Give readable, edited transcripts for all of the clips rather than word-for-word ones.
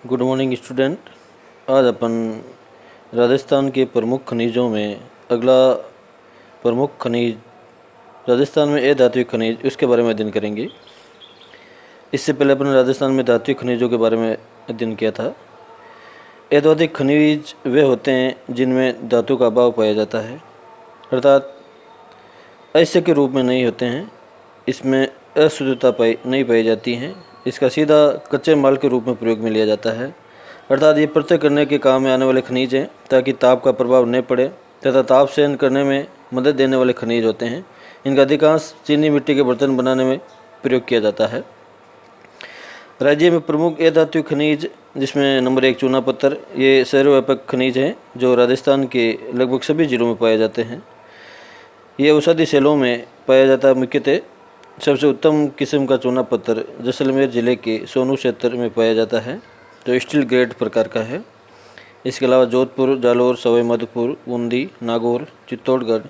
Good morning student. आज अपन राजस्थान के प्रमुख खनिजों में अगला प्रमुख खनिज राजस्थान में अधात्विक खनिज उसके बारे में अध्ययन करेंगे। इससे पहले अपन राजस्थान में धात्विक खनिजों के बारे में अध्ययन किया था। अधात्विक खनिज वे होते हैं जिनमें धातु का अभाव पाया जाता है, अर्थात अयस्क के रूप में नहीं होते हैं। इसमें अशुद्धता नहीं पाई जाती है। इसका सीधा कच्चे माल के रूप में प्रयोग में लिया जाता है, अर्थात ये पृथक करने के काम में आने वाले खनिज हैं ताकि ताप का प्रभाव न पड़े तथा ताप सहन करने में मदद देने वाले खनिज होते हैं। इनका अधिकांश चीनी मिट्टी के बर्तन बनाने में प्रयोग किया जाता है। राज्य में प्रमुख अधात्विक खनिज जिसमें नंबर 1 चूना पत्थर, ये सर्वव्यापक खनिज हैं जो राजस्थान के लगभग सभी जिलों में पाए जाते हैं। ये औषधि सेलों में पाया जाता है। मुख्यतः सबसे उत्तम किस्म का चूना पत्थर जैसलमेर जिले के सोनू क्षेत्र में पाया जाता है जो स्टील ग्रेड प्रकार का है। इसके अलावा जोधपुर, जालौर, सवाई माधोपुर, बूंदी, नागौर, चित्तौड़गढ़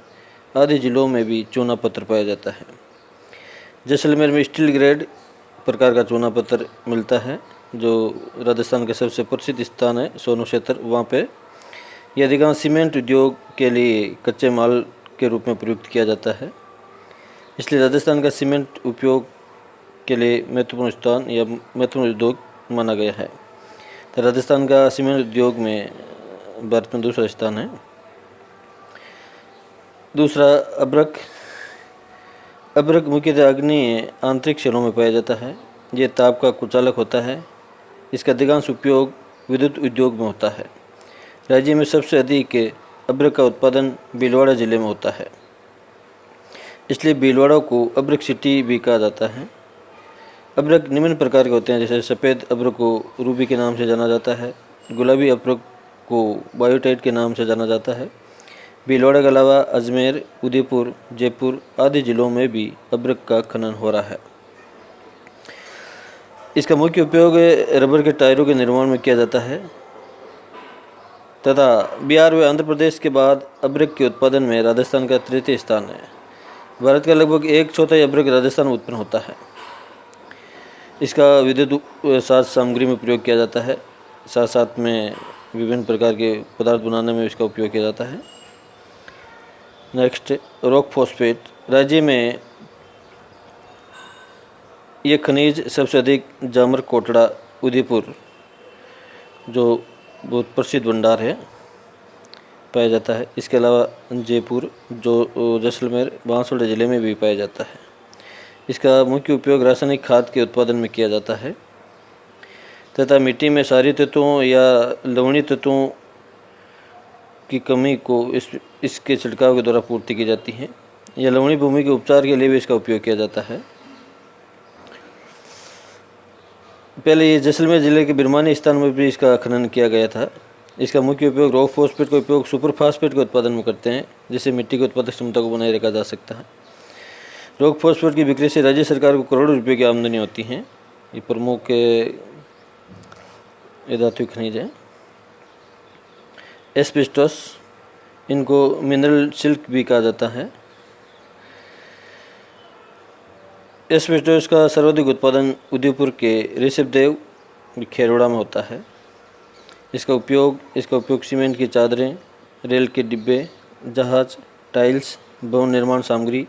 आदि जिलों में भी चूना पत्थर पाया जाता है। जैसलमेर में स्टील ग्रेड प्रकार का चूना पत्थर मिलता है जो राजस्थान का सबसे प्रसिद्ध स्थान है सोनू क्षेत्र। वहाँ पे यह अधिकांश सीमेंट उद्योग के लिए कच्चे माल के रूप में प्रयुक्त किया जाता है, इसलिए राजस्थान का सीमेंट उपयोग के लिए महत्वपूर्ण स्थान या महत्वपूर्ण उद्योग माना गया है। तो राजस्थान का सीमेंट उद्योग में भारत में दूसरा स्थान है। दूसरा अब्रक। अब्रक मुख्यतः आग्नेय आंतरिक शैलों में पाया जाता है। ये ताप का कुचालक होता है। इसका अधिकांश उपयोग विद्युत उद्योग में होता है। राज्य में सबसे अधिक अब्रक का उत्पादन भीलवाड़ा जिले में होता है, इसलिए भीलवाड़ा को अब्रक सिटी भी कहा जाता है। अब्रक निम्न प्रकार के होते हैं, जैसे सफ़ेद अब्रक को रूबी के नाम से जाना जाता है, गुलाबी अब्रक को बायोटाइट के नाम से जाना जाता है। भीलवाड़ा के अलावा अजमेर, उदयपुर, जयपुर आदि जिलों में भी अब्रक का खनन हो रहा है। इसका मुख्य उपयोग रबर के टायरों के निर्माण में किया जाता है तथा बिहार व आंध्र प्रदेश के बाद अब्रक के उत्पादन में राजस्थान का तृतीय स्थान है। भारत का लगभग 1/4 अब्रक राजस्थान में उत्पन्न होता है। इसका विद्युत साज सामग्री में प्रयोग किया जाता है, साथ साथ में विभिन्न प्रकार के पदार्थ बनाने में इसका उपयोग किया जाता है। Next, rock phosphate. राज्य में ये खनिज सबसे अधिक जामर कोटड़ा, उदयपुर जो बहुत प्रसिद्ध भंडार है, पाया जाता है। इसके अलावा जयपुर, जो जैसलमेर, बांसवाड़ा जिले में भी पाया जाता है। इसका मुख्य उपयोग रासायनिक खाद के उत्पादन में किया जाता है तथा मिट्टी में क्षारीय तत्वों या लवणीय तत्वों की कमी को इसके छिड़काव के द्वारा पूर्ति की जाती है। यह लवणीय भूमि के उपचार के लिए भी इसका उपयोग किया जाता है। पहले ये जैसलमेर जिले के बिरमानी स्थान में भी इसका खनन किया गया था। इसका मुख्य उपयोग रॉक फॉस्फेट का उपयोग सुपर फास्फेट के उत्पादन में करते हैं, जिससे मिट्टी की उत्पादक क्षमता को बनाए रखा जा सकता है। रॉक फॉस्फेट की बिक्री से राज्य सरकार को करोड़ों रुपए की आमदनी होती है। ये प्रमुख अधात्विक खनिज है। एस्बेस्टोस, इनको मिनरल सिल्क भी कहा जाता है। एस्बेस्टोस का सर्वाधिक उत्पादन उदयपुर के ऋषभदेव खेरौड़ा में होता है। इसका उपयोग सीमेंट की चादरें, रेल के डिब्बे, जहाज, टाइल्स, भवन निर्माण सामग्री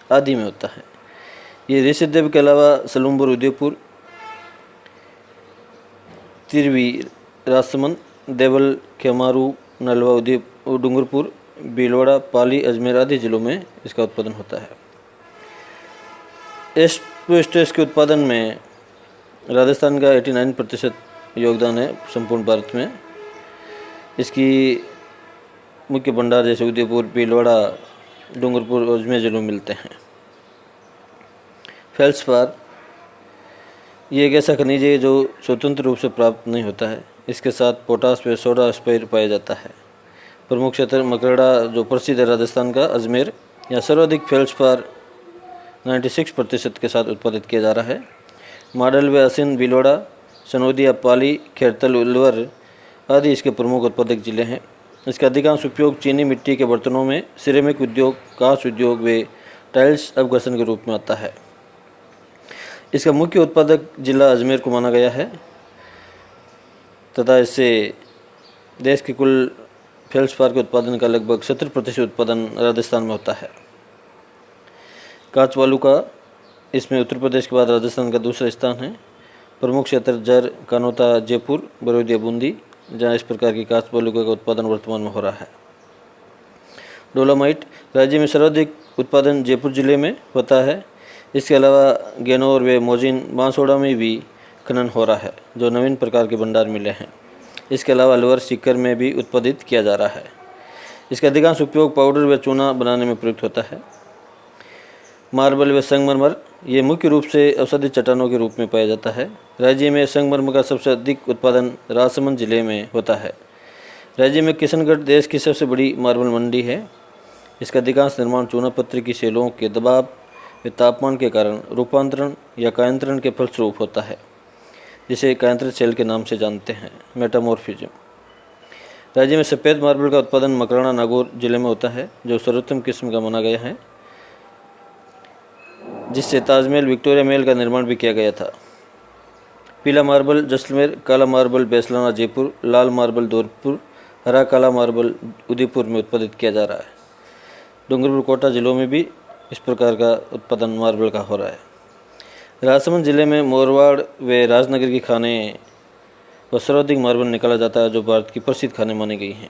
आदि में होता है। ये ऋषभदेव के अलावा सलूम्बर, उदयपुर, तिरवी, राजसमंद, देवल, खेमारू, नलवा, उदयपुर, डूंगरपुर, भीलवाड़ा, पाली, अजमेर आदि जिलों में इसका उत्पादन होता है। एस्बेस्टोस के उत्पादन में राजस्थान का 89% योगदान है संपूर्ण भारत में। इसकी मुख्य भंडार जैसे उदयपुर, भीलवाड़ा, डूंगरपुर और अजमेर जिलों में मिलते हैं। फेल्सपार, ये एक ऐसा खनिज है जो स्वतंत्र रूप से प्राप्त नहीं होता है। इसके साथ पोटास व सोडा स्पायर पाया जाता है। प्रमुख क्षेत्र मकरड़ा जो प्रसिद्ध है राजस्थान का, अजमेर, यहाँ सर्वाधिक फेल्सपार 96% के साथ उत्पादित किया जा रहा है। माडल व असिन, भीलवाड़ा, सनोदिया, पाली, खेरतल, उलवर आदि इसके प्रमुख उत्पादक जिले हैं। इसका अधिकांश उपयोग चीनी मिट्टी के बर्तनों में, सिरेमिक उद्योग, कांच उद्योग व टाइल्स अपघर्षण के रूप में आता है। इसका मुख्य उत्पादक जिला अजमेर को माना गया है। तथा इससे देश के कुल फेल्सपार के उत्पादन का लगभग 70% उत्पादन राजस्थान में होता है। कांच बालू का इसमें उत्तर प्रदेश के बाद राजस्थान का दूसरा स्थान है। प्रमुख क्षेत्र जर, कानोता, जयपुर, बड़ौदिया, बूंदी, जहाँ इस प्रकार की कांच बालू का उत्पादन वर्तमान में हो रहा है। डोलोमाइट राज्य में सर्वाधिक उत्पादन जयपुर जिले में होता है। इसके अलावा गैनोर व मोजिन, बांसवाड़ा में भी खनन हो रहा है, जो नवीन प्रकार के भंडार मिले हैं। इसके अलावा अलवर, सीकर में भी उत्पादित किया जा रहा है। इसका अधिकांश उपयोग पाउडर व चूना बनाने में प्रयुक्त होता है। मार्बल व संगमरमर ये मुख्य रूप से औषधि चट्टानों के रूप में पाया जाता है। राज्य में संगमरमर का सबसे अधिक उत्पादन राजसमंद जिले में होता है। राज्य में किशनगढ़ देश की सबसे बड़ी मार्बल मंडी है। इसका अधिकांश निर्माण चूना पत्थर की सेलों के दबाव व तापमान के कारण रूपांतरण या कायंत्रण के फलस्वरूप होता है, जिसे कायंत्रित सेल के नाम से जानते हैं, मेटामॉर्फिज्म। राज्य में सफ़ेद मार्बल का उत्पादन मकराना, नागौर जिले में होता है, जो सर्वोत्तम किस्म का माना गया है, जिससे ताजमहल, विक्टोरिया महल का निर्माण भी किया गया था। पीला मार्बल जैसलमेर, काला मार्बल बैसलाना जयपुर, लाल मार्बल धौलपुर, हरा काला मार्बल उदयपुर में उत्पादित किया जा रहा है। डूंगरपुर, कोटा जिलों में भी इस प्रकार का उत्पादन मार्बल का हो रहा है। राजसमंद जिले में मोरवाड़ व राजनगर की खाने व सर्वाधिक मार्बल निकाला जाता है, जो भारत की प्रसिद्ध खाने मानी गई हैं।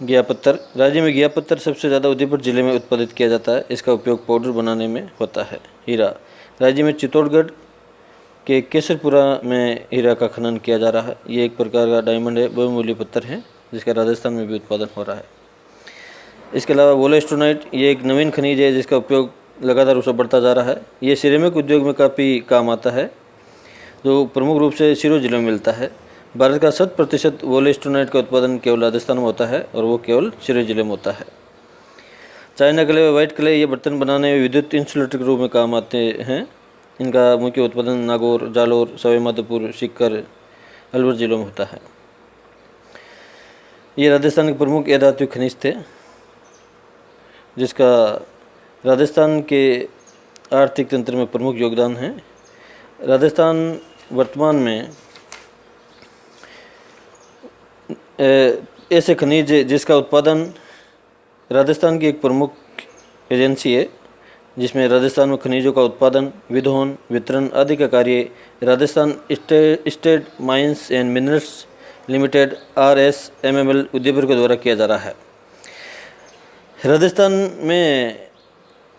घिया पत्थर राज्य में घिया पत्थर सबसे ज़्यादा उदयपुर जिले में उत्पादित किया जाता है। इसका उपयोग पाउडर बनाने में होता है। हीरा राज्य में चित्तौड़गढ़ के केसरपुरा में हीरा का खनन किया जा रहा है। ये एक प्रकार का डायमंड है, बहुमूल्य पत्थर है, जिसका राजस्थान में भी उत्पादन हो रहा है। इसके अलावा वोलेस्टोनाइट ये एक नवीन खनिज है, जिसका उपयोग लगातार उससे बढ़ता जा रहा है। ये सिरेमिक उद्योग में काफ़ी काम आता है, जो प्रमुख रूप से सिरोही जिले में मिलता है। भारत का 100% वोलेस्टोनाइट का उत्पादन केवल राजस्थान में होता है, और वो केवल सिरोही जिले में होता है। चाइना क्ले व वाइट क्ले ये बर्तन बनाने में विद्युत इंसुलेटर के रूप में काम आते हैं। इनका मुख्य उत्पादन नागौर, जालोर, सवाई माधोपुर, सीकर, अलवर जिलों में होता है। ये राजस्थान के प्रमुख अधातु खनिज थे, जिसका राजस्थान के आर्थिक तंत्र में प्रमुख योगदान है। राजस्थान वर्तमान में ऐसे खनिज जिसका उत्पादन राजस्थान की एक प्रमुख एजेंसी है, जिसमें राजस्थान में खनिजों का उत्पादन, विधोन, वितरण आदि का कार्य Rajasthan state mines and minerals limited RSMML Udaipur के द्वारा किया जा रहा है। राजस्थान में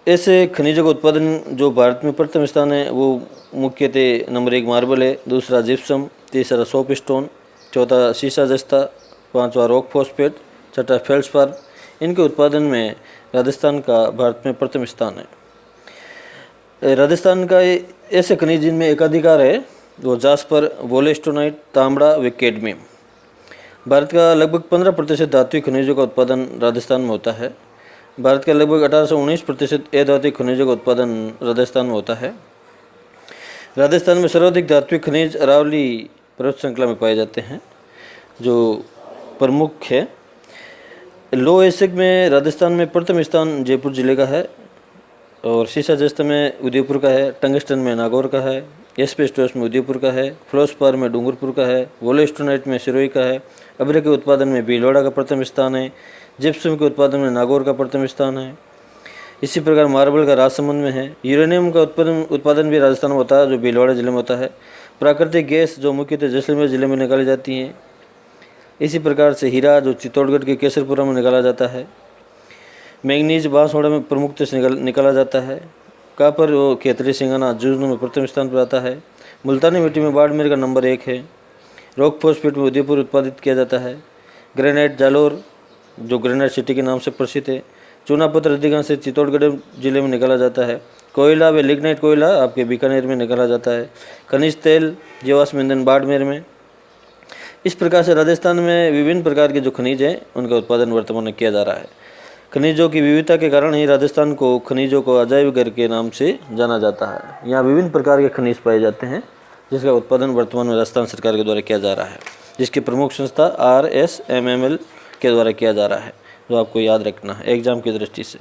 ऐसे खनिजों का उत्पादन जो भारत में प्रथम स्थान है, वो मुख्यतः नंबर 1 मार्बल है, दूसरा जिप्सम, तीसरा सोप स्टोन, चौथा सीसा जस्ता, पांचवा रॉक फॉस्फेट, छठा फेल्सपार। इनके उत्पादन में राजस्थान का भारत में प्रथम स्थान है। राजस्थान का ऐसे खनिज जिनमें एकाधिकार है, वो जास्पर, वोलेस्टोनाइट, तांबड़ा व कैडमियम। भारत का लगभग 15% धात्विक खनिजों का उत्पादन राजस्थान में होता है। भारत का लगभग 18 से 19% अधात्विक खनिजों का उत्पादन राजस्थान में होता है। राजस्थान में सर्वाधिक धात्विक खनिज अरावली पर्वत श्रृंखला में पाए जाते हैं, जो प्रमुख है। लो एसिड में राजस्थान में प्रथम स्थान जयपुर जिले का है, और सीसा जस्त में उदयपुर का है, टंगस्टन में नागौर का है, एस्बेस्टोस में उदयपुर का है, फ्लोस्पार में डूंगरपुर का है, वोलेस्टोनाइट में सिरोही का है, अभ्र के उत्पादन में भीलवाड़ा का प्रथम स्थान है, जिप्सम के उत्पादन में नागौर का प्रथम स्थान है। इसी प्रकार मार्बल का राजसमंद में है। यूरेनियम का उत्पादन भी राजस्थान में होता है, जो भीलवाड़ा जिले में होता है। प्राकृतिक गैस जो मुख्यतः जैसलमेर जिले में निकाली जाती हैं। इसी प्रकार से हीरा जो चित्तौड़गढ़ के केसरपुरा में निकाला जाता है। मैंगनीज बांसवाड़ा में प्रमुखता से निकाला जाता है। कापर वो खेतरी सिंगाना झुंझुनू में प्रथम स्थान पर आता है। मुल्तानी मिट्टी में बाड़मेर का नंबर 1 है। रॉक फॉस्फेट में उदयपुर उत्पादित किया जाता है। ग्रेनाइट जालोर जो ग्रेनाइट सिटी के नाम से प्रसिद्ध है। चूना पत्थर अधिकांश से चित्तौड़गढ़ जिले में निकाला जाता है। कोयला व लिग्नाइट कोयला आपके बीकानेर में निकाला जाता है। खनिज तेल जीवाश्म ईंधन बाड़मेर में। इस प्रकार से राजस्थान में विभिन्न प्रकार के जो खनिज हैं उनका उत्पादन वर्तमान में किया जा रहा है। खनिजों की विविधता के कारण ही राजस्थान को खनिजों को अजायब घर के नाम से जाना जाता है। यहाँ विभिन्न प्रकार के खनिज पाए जाते हैं, जिसका उत्पादन वर्तमान में राजस्थान सरकार के द्वारा किया जा रहा है, जिसकी प्रमुख संस्था RSMML के द्वारा किया जा रहा है, जो आपको याद रखना है एग्जाम की दृष्टि से।